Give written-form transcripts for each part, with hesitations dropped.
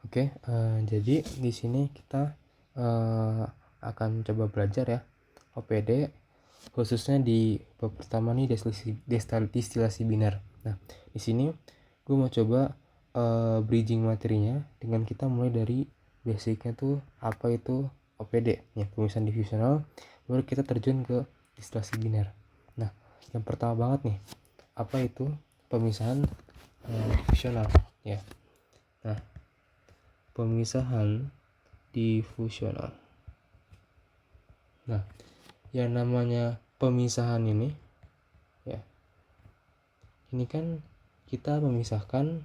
Oke, jadi di sini kita akan coba belajar ya OPD, khususnya di bab pertama nih distilasi biner. Nah, di sini gue mau coba bridging materinya dengan kita mulai dari basicnya tuh apa itu OPD ya, pemisahan divisional, baru kita terjun ke distilasi biner. Nah, yang pertama banget nih, apa itu pemisahan divisional ya. Nah, pemisahan difusional. Nah, yang namanya pemisahan ini ya, ini kan kita memisahkan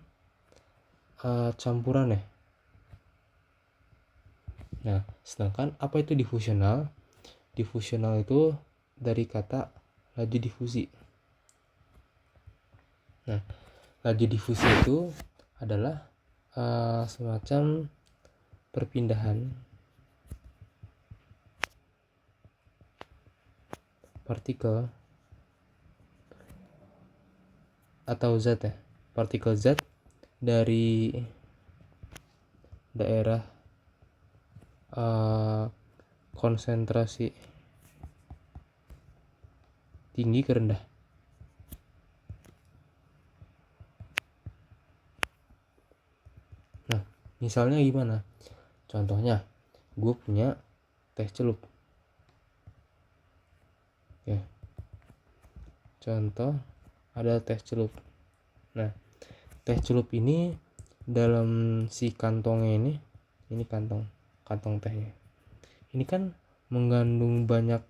campuran ya. Nah, sedangkan apa itu difusional? Difusional itu dari kata laju difusi. Nah, laju difusi itu adalah semacam perpindahan partikel atau zat ya, partikel zat dari daerah konsentrasi tinggi ke rendah. Nah, misalnya gimana? Contohnya, gue punya teh celup. Ya, contoh ada teh celup. Nah, teh celup ini dalam si kantongnya ini kantong tehnya. Ini kan mengandung banyak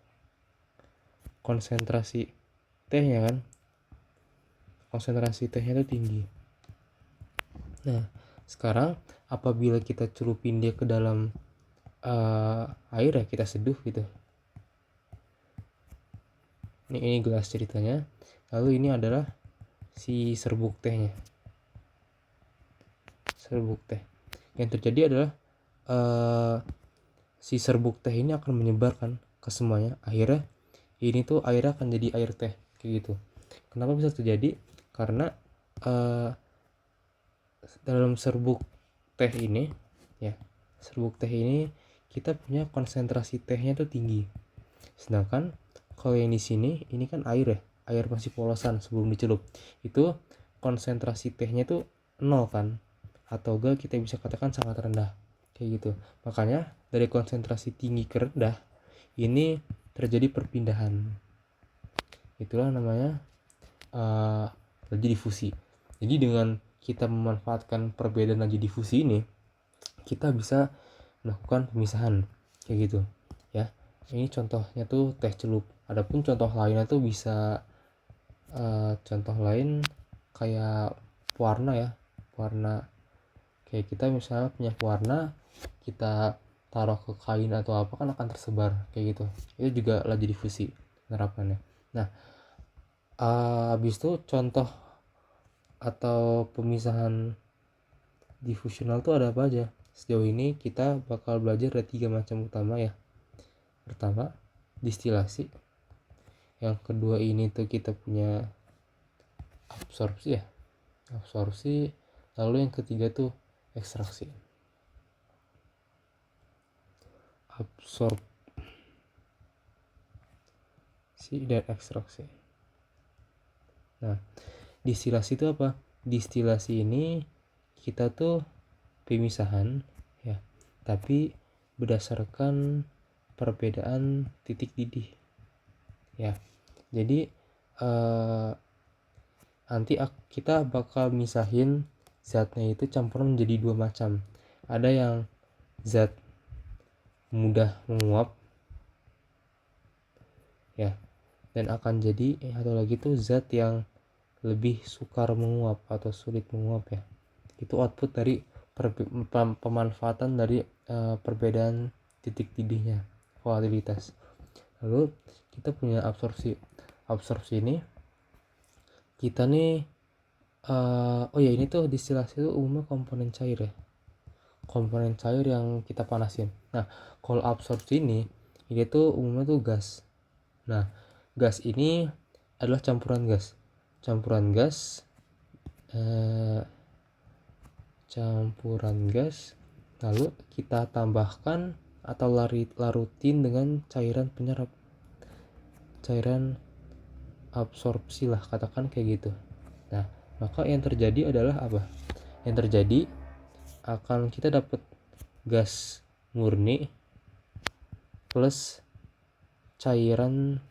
konsentrasi tehnya kan. Konsentrasi tehnya itu tinggi. Nah, sekarang apabila kita celupin dia ke dalam air ya, kita seduh gitu. Ini gelas ceritanya. Lalu ini adalah si serbuk tehnya. Serbuk teh. Yang terjadi adalah si serbuk teh ini akan menyebarkan ke semuanya. Akhirnya ini tuh airnya akan jadi air teh kayak gitu. Kenapa bisa terjadi? Karena dalam serbuk teh ini ya, serbuk teh ini kita punya konsentrasi tehnya tuh tinggi. Sedangkan kalau yang di sini ini kan air ya, air masih polosan sebelum dicelup. Itu konsentrasi tehnya tuh 0 kan, atau enggak kita bisa katakan sangat rendah kayak gitu. Makanya dari konsentrasi tinggi ke rendah ini terjadi perpindahan. Itulah namanya laju difusi. Jadi dengan kita memanfaatkan perbedaan laju difusi ini, kita bisa melakukan pemisahan kayak gitu ya. Ini contohnya tuh teh celup. Adapun contoh lainnya tuh bisa contoh lain kayak pewarna ya, pewarna. Kayak kita misalnya punya pewarna, kita taruh ke kain atau apa kan akan tersebar kayak gitu. Itu juga laju difusi penerapannya. Nah, habis itu contoh atau pemisahan difusional tuh ada apa aja? Sejauh ini kita bakal belajar ada 3 macam utama ya. Pertama, distilasi. Yang kedua ini tuh kita punya absorpsi ya. Absorpsi. Lalu yang ketiga tuh ekstraksi. Absorpsi dan ekstraksi. Nah, distilasi itu apa? Distilasi ini kita tuh pemisahan ya, tapi berdasarkan perbedaan titik didih ya. Jadi nanti kita bakal misahin zatnya itu campuran menjadi 2 macam. Ada yang zat mudah menguap ya, dan akan jadi atau lagi tuh zat yang lebih sukar menguap atau sulit menguap ya. Itu output dari pemanfaatan dari perbedaan titik didihnya, volatilitas. Lalu kita punya absorpsi. Absorpsi ini kita nih oh ya, ini tuh distilasi itu umumnya komponen cair ya, komponen cair yang kita panasin. Nah, kalau absorpsi ini tuh umumnya tuh gas. Nah, gas ini adalah campuran gas campuran gas, lalu kita tambahkan atau larutin dengan cairan penyerap, cairan absorpsi lah, katakan kayak gitu. Nah, maka yang terjadi adalah apa? Yang terjadi akan kita dapat gas murni plus cairan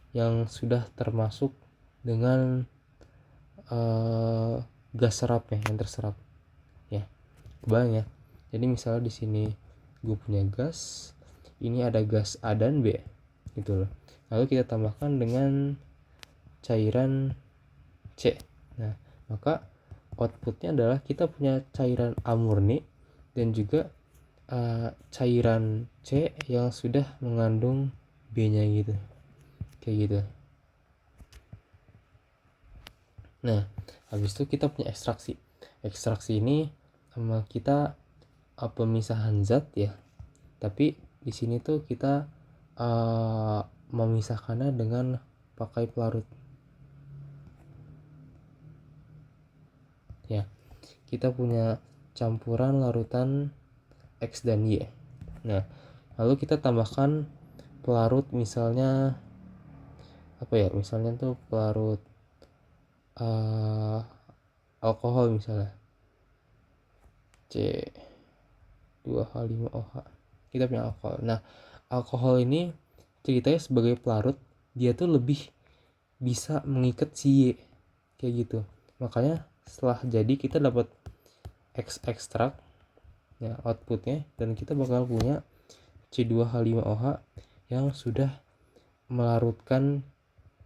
yang sudah termasuk dengan gas serapnya yang terserap. Ya, kebayang ya. Jadi misalnya di sini gue punya gas, ini ada gas A dan B gitu loh. Lalu kita tambahkan dengan cairan C. Nah, maka outputnya adalah kita punya cairan A murni dan juga cairan C yang sudah mengandung B-nya gitu. Kayak gitu. Nah, habis itu kita punya ekstraksi. Ekstraksi ini sama kita pemisahan zat ya. Tapi di sini tuh kita memisahkannya dengan pakai pelarut. Ya, kita punya campuran larutan X dan Y. Nah, lalu kita tambahkan pelarut misalnya apa ya? Misalnya tuh pelarut alkohol misalnya C2H5OH. Kita punya alkohol. Nah, alkohol ini ceritanya sebagai pelarut, dia tuh lebih bisa mengikat si Y kayak gitu. Makanya setelah jadi kita dapat ekstrak ya outputnya, dan kita bakal punya C2H5OH yang sudah melarutkan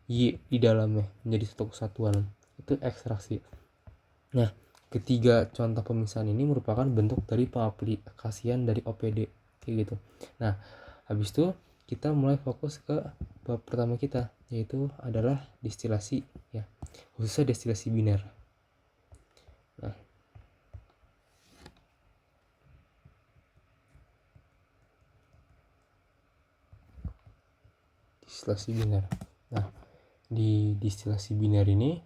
Y di dalamnya menjadi satu kesatuan. Itu ekstraksi. Nah, ketiga contoh pemisahan ini merupakan bentuk dari pengaplikasian dari OPD kayak gitu. Nah, habis itu kita mulai fokus ke bab pertama kita, yaitu adalah distilasi ya, khususnya distilasi biner. Nah, distilasi biner. Nah, di distilasi biner ini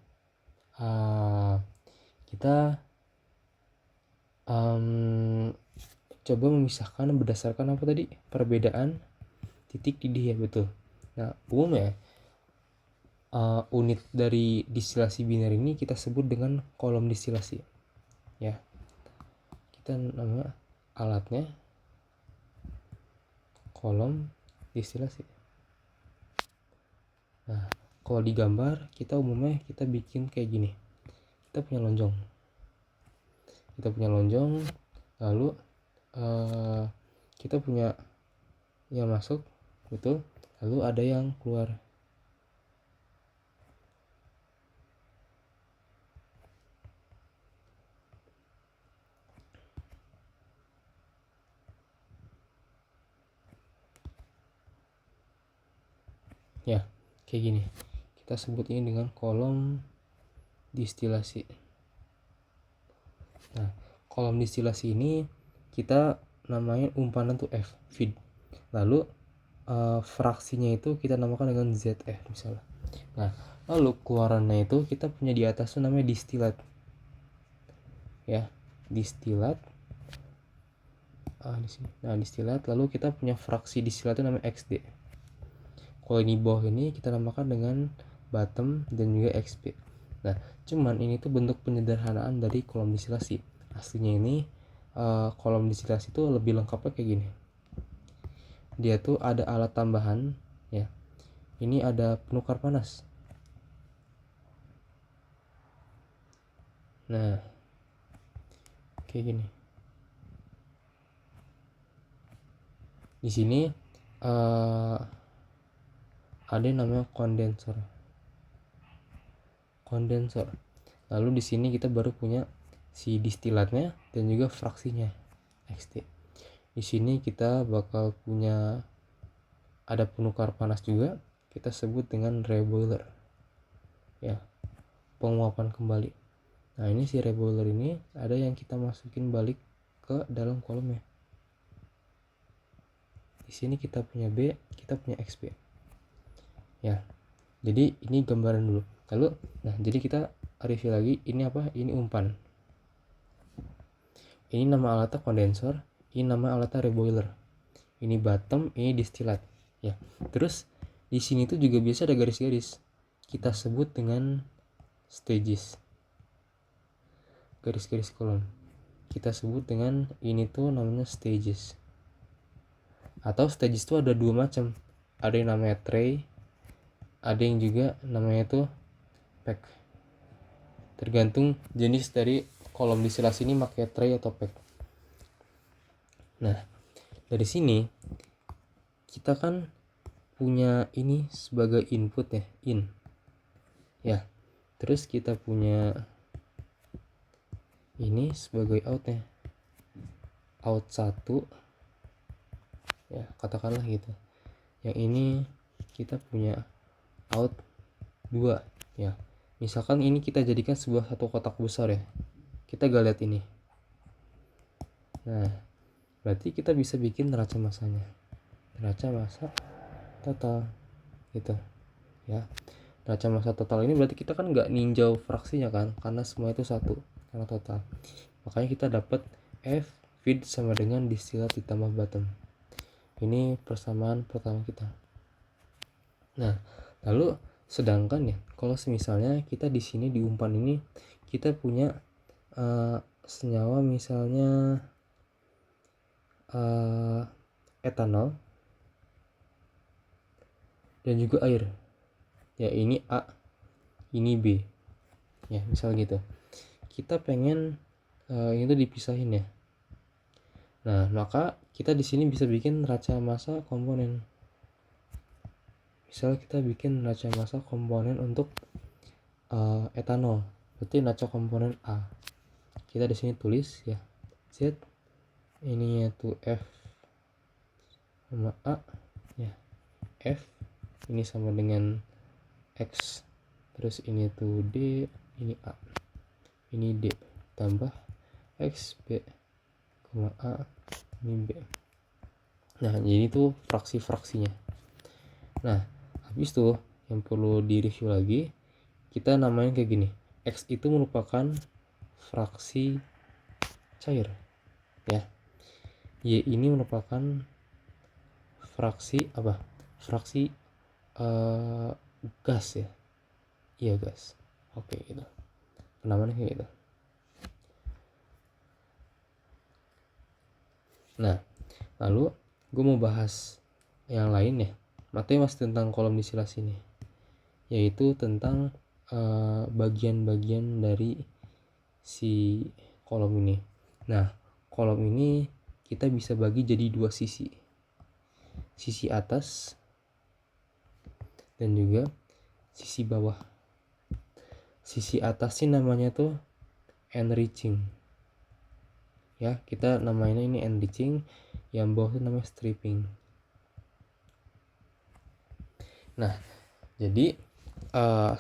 kita coba memisahkan berdasarkan apa tadi? Perbedaan titik didih ya, betul. Nah, umumnya unit dari distilasi biner ini kita sebut dengan kolom distilasi. Ya. Kita nama alatnya kolom distilasi. Nah, kalau di gambar kita umumnya kita bikin kayak gini. Kita punya lonjong. Lalu kita punya yang masuk, betul. Lalu ada yang keluar. Ya, kayak gini. Kita sebut ini dengan kolom distilasi. Nah, kolom distilasi ini kita namain umpanan tuh F, feed. Lalu fraksinya itu kita namakan dengan ZF misalnya. Nah, lalu keluarannya itu kita punya di atas tuh namanya distilat. Ya, distilat. Di sini. Nah, distilat, lalu kita punya fraksi distilat itu namanya XD. Kalau ini bawah ini kita namakan dengan bottom dan juga XP. Nah, cuman ini tuh bentuk penyederhanaan dari kolom distilasi. Aslinya ini kolom distilasi itu lebih lengkapnya kayak gini. Dia tuh ada alat tambahan ya. Ini ada penukar panas. Nah, kayak gini. Di sini ada yang namanya kondensor. Lalu di sini kita baru punya si distilatnya dan juga fraksinya XT. Di sini kita bakal punya ada penukar panas juga, kita sebut dengan reboiler. Ya, penguapan kembali. Nah, ini si reboiler ini ada yang kita masukin balik ke dalam kolomnya. Di sini kita punya B, kita punya XP. Ya. Jadi ini gambaran dulu. Lalu, nah jadi kita review lagi. Ini apa? Ini umpan. Ini nama alatnya kondensor, ini nama alatnya reboiler. Ini bottom, ini distilat. Ya. Terus di sini tuh juga biasa ada garis-garis. Kita sebut dengan stages. Garis-garis kolom. Kita sebut dengan ini tuh namanya stages. Atau stages tuh ada dua macam. Ada yang namanya tray, ada yang juga namanya tuh pack. Tergantung jenis dari kolom distilasi ini pakai tray atau pack. Nah, dari sini kita kan punya ini sebagai input ya, in. Ya. Terus kita punya ini sebagai out ya. Out 1. Ya, katakanlah gitu. Yang ini kita punya out 2 ya. Misalkan ini kita jadikan sebuah satu kotak besar ya. Kita gak lihat ini. Nah, berarti kita bisa bikin neraca masanya. Neraca masa total gitu ya. Neraca masa total ini berarti kita kan nggak ninjau fraksinya kan, karena semua itu satu karena total. Makanya kita dapat F feed sama dengan distilat ditambah bottom. Ini persamaan pertama kita. Nah, lalu sedangkan ya kalau misalnya kita di sini di umpan ini kita punya senyawa misalnya etanol dan juga air. Ya, ini A, ini B. Ya, misal gitu. Kita pengen ini tuh dipisahin ya. Nah, maka kita di sini bisa bikin neraca massa komponen. Misal kita bikin neraca massa komponen untuk etanol. Berarti neraca komponen A. Kita di sini tulis ya. Z ini yaitu F sama A ya. F ini sama dengan X, terus ini tuh D, ini A, ini D, tambah X, B, A, ini B. Nah, jadi itu fraksi-fraksinya. Nah, habis tuh yang perlu di-review lagi, kita namain kayak gini. X itu merupakan fraksi cair, ya. Y ini merupakan fraksi apa? Fraksi gas ya. Iya gas. Oke gitu. Penamaannya kayak gitu. Nah, lalu gue mau bahas yang lain ya. Materi masih tentang kolom distilasi ini, yaitu tentang bagian-bagian dari si kolom ini. Nah, kolom ini kita bisa bagi jadi dua sisi. Sisi atas dan juga sisi bawah. Sisi atas ini namanya tuh enriching. Ya, kita namanya ini enriching, yang bawah itu namanya stripping. Nah, jadi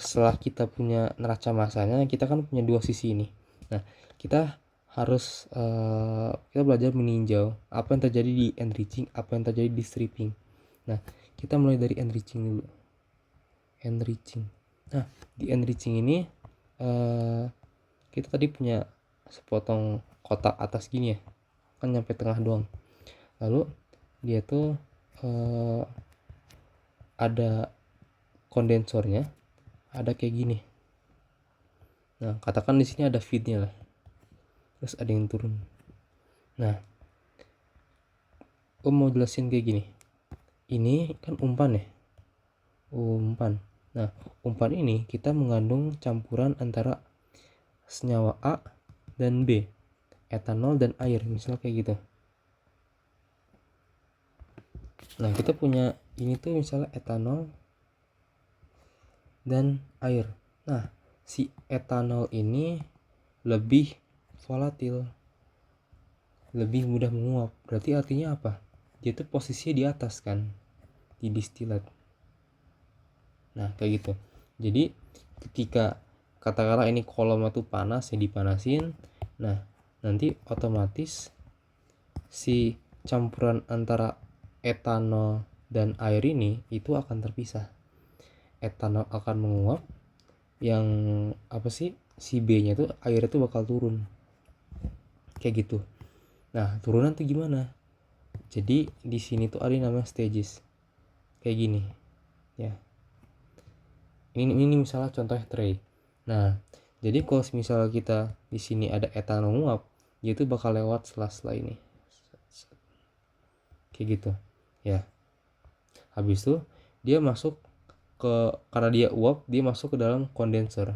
setelah kita punya neraca massanya, kita kan punya dua sisi ini. Nah, kita harus kita belajar meninjau apa yang terjadi di enriching, apa yang terjadi di stripping. Nah, kita mulai dari enriching dulu. Enriching. Nah, di enriching ini kita tadi punya sepotong kotak atas gini ya, kan nyampe tengah doang. Lalu dia tuh ada kondensornya, ada kayak gini. Nah, katakan di sini ada feednya lah, terus ada yang turun. Nah, gue mau jelasin kayak gini. Ini kan umpan ya, umpan. Nah, umpan ini kita mengandung campuran antara senyawa A dan B, etanol dan air, misalnya kayak gitu. Nah, kita punya ini tuh misalnya etanol dan air. Nah, si etanol ini lebih volatil, lebih mudah menguap. Berarti artinya apa? Dia tuh posisinya di atas kan, di distilat. Nah, kayak gitu. Jadi ketika katakanlah ini kolom itu panas, ya dipanasin. Nah, nanti otomatis si campuran antara etanol dan air ini itu akan terpisah. Etanol akan menguap, yang apa sih, si B-nya tuh air itu bakal turun. Kayak gitu. Nah, turunan tuh gimana? Jadi di sini tuh ada yang namanya stages. Kayak gini. Ya. Ini misalnya contohnya tray. Nah, jadi kalau misalnya kita di sini ada etanol nguap, dia tuh bakal lewat sela-sela ini. Kayak gitu. Ya. Habis itu dia masuk karena dia uap, dia masuk ke dalam kondenser.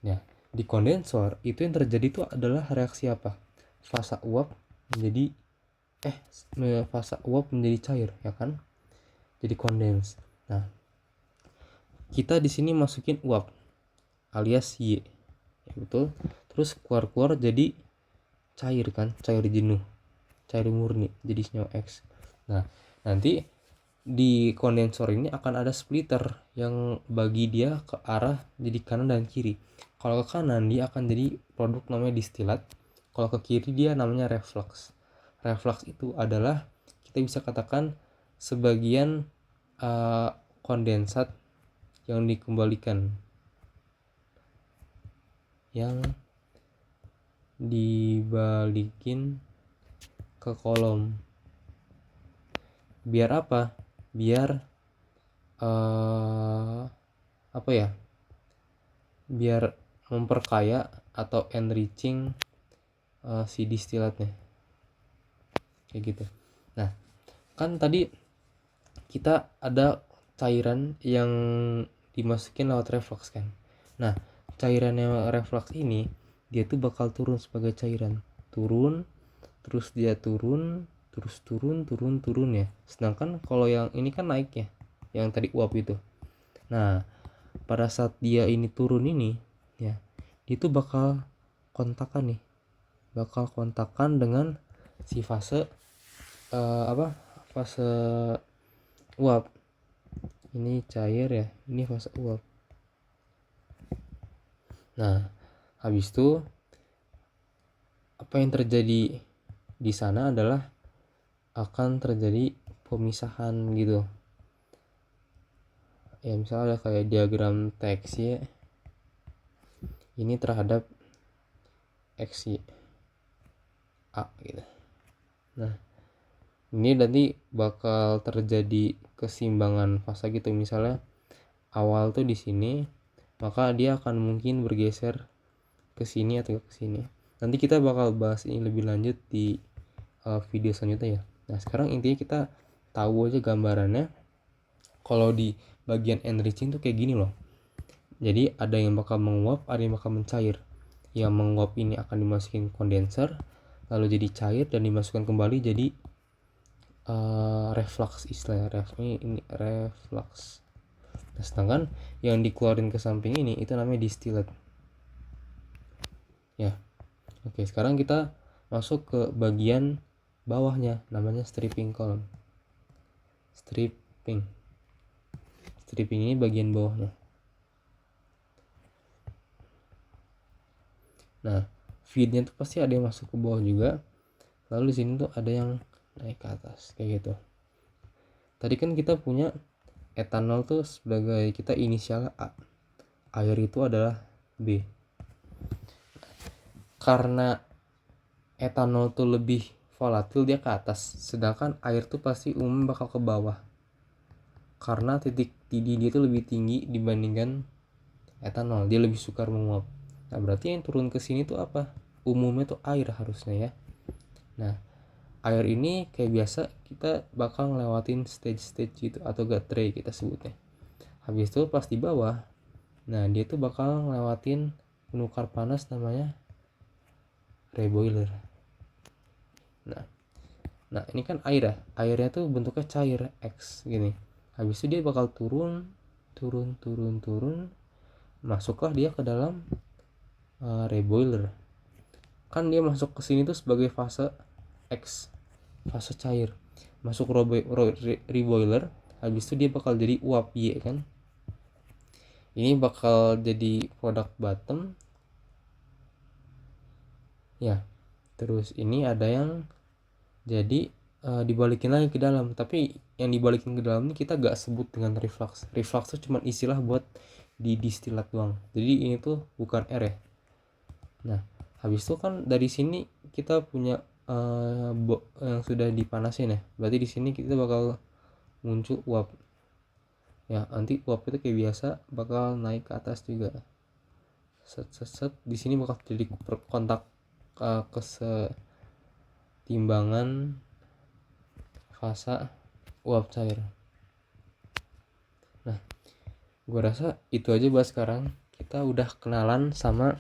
Nah, di kondensor itu yang terjadi itu adalah reaksi apa? Fasa uap menjadi fasa uap menjadi cair, ya kan? Jadi kondens. Nah, kita di sini masukin uap alias Y. Ya, betul. Terus keluar jadi cair kan? Cair jenuh. Cair murni jadi senyawa X. Nah, nanti di kondensor ini akan ada splitter yang bagi dia ke arah jadi kanan dan kiri. Kalau ke kanan dia akan jadi produk namanya distilat. Kalau ke kiri dia namanya reflux. Reflux itu adalah kita bisa katakan sebagian kondensat yang dikembalikan, yang dibalikin ke kolom. Biar apa? Biar apa ya? Biar memperkaya atau enriching si distilatnya. Kayak gitu. Nah, kan tadi kita ada cairan yang dimasukin lewat reflux kan. Nah, cairan yang reflux ini dia tuh bakal turun sebagai cairan. Turun, terus dia turun, terus turun ya. Sedangkan kalau yang ini kan naik ya, yang tadi uap itu. Nah, pada saat dia ini turun ini ya, itu bakal kontakan nih. Bakal kontakan dengan si fase fase uap. Ini cair ya, ini fase uap. Nah, habis itu apa yang terjadi di sana adalah akan terjadi pemisahan gitu. Ya misalnya ada kayak diagram teks ya. Ini terhadap X Y A gitu. Nah, ini nanti bakal terjadi keseimbangan fase gitu. Misalnya awal tuh di sini, maka dia akan mungkin bergeser ke sini atau ke sini. Nanti kita bakal bahas ini lebih lanjut di video selanjutnya ya. Nah, sekarang intinya kita tahu aja gambarannya. Kalau di bagian enriching tuh kayak gini loh. Jadi ada yang bakal menguap, ada yang bakal mencair. Yang menguap ini akan dimasukin kondenser, lalu jadi cair dan dimasukkan kembali jadi reflux istilahnya. Ini reflux. Nah, sedangkan yang dikeluarin ke samping ini itu namanya distillate. Ya. Oke, sekarang kita masuk ke bagian bawahnya, namanya stripping column. Stripping ini bagian bawahnya. Nah, feednya tuh pasti ada yang masuk ke bawah juga. Lalu di sini tuh ada yang naik ke atas kayak gitu. Tadi kan kita punya etanol tuh sebagai kita inisial A. Air itu adalah B. Karena etanol tuh lebih volatil dia ke atas, sedangkan air tuh pasti umum bakal ke bawah. Karena titik didih dia tuh lebih tinggi dibandingkan etanol, dia lebih sukar menguap. Nah, berarti yang turun ke sini tuh apa? Umumnya tuh air harusnya ya. Nah, air ini kayak biasa kita bakal ngelewatin stage gitu atau gak tray kita sebutnya. Habis itu pas di bawah, nah dia tuh bakal ngelewatin penukar panas namanya reboiler. Nah ini kan air ya, airnya tuh bentuknya cair X gini. Habis itu dia bakal turun, masuklah dia ke dalam reboiler. Kan dia masuk ke sini tuh sebagai fase X, fase cair. Masuk reboiler, habis itu dia bakal jadi uap Y kan. Ini bakal jadi produk bottom. Ya. Terus ini ada yang jadi dibalikin lagi ke dalam, tapi yang dibalikin ke dalam ini kita gak sebut dengan reflux. Reflux itu cuma istilah buat di distilat doang. Jadi ini tuh bukan R ya. Nah, Habis itu kan dari sini kita punya yang sudah dipanasin ya, berarti di sini kita bakal muncul uap ya. Nanti uap itu kayak biasa bakal naik ke atas juga, set set set. Di sini bakal jadi kontak kesetimbangan fasa uap cair. Nah, gue rasa itu aja buat sekarang. Kita udah kenalan sama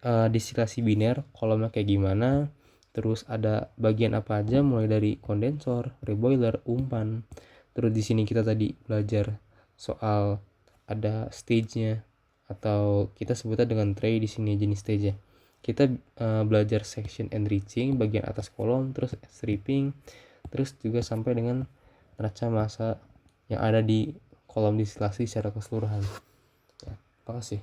distilasi biner, kolomnya kayak gimana, terus ada bagian apa aja, mulai dari kondensor, reboiler, umpan. Terus di sini kita tadi belajar soal ada stage-nya, atau kita sebutnya dengan tray di sini jenis stage-nya. Kita belajar section enriching bagian atas kolom, terus stripping, terus juga sampai dengan neraca massa yang ada di kolom distilasi secara keseluruhan. Ya, terima kasih.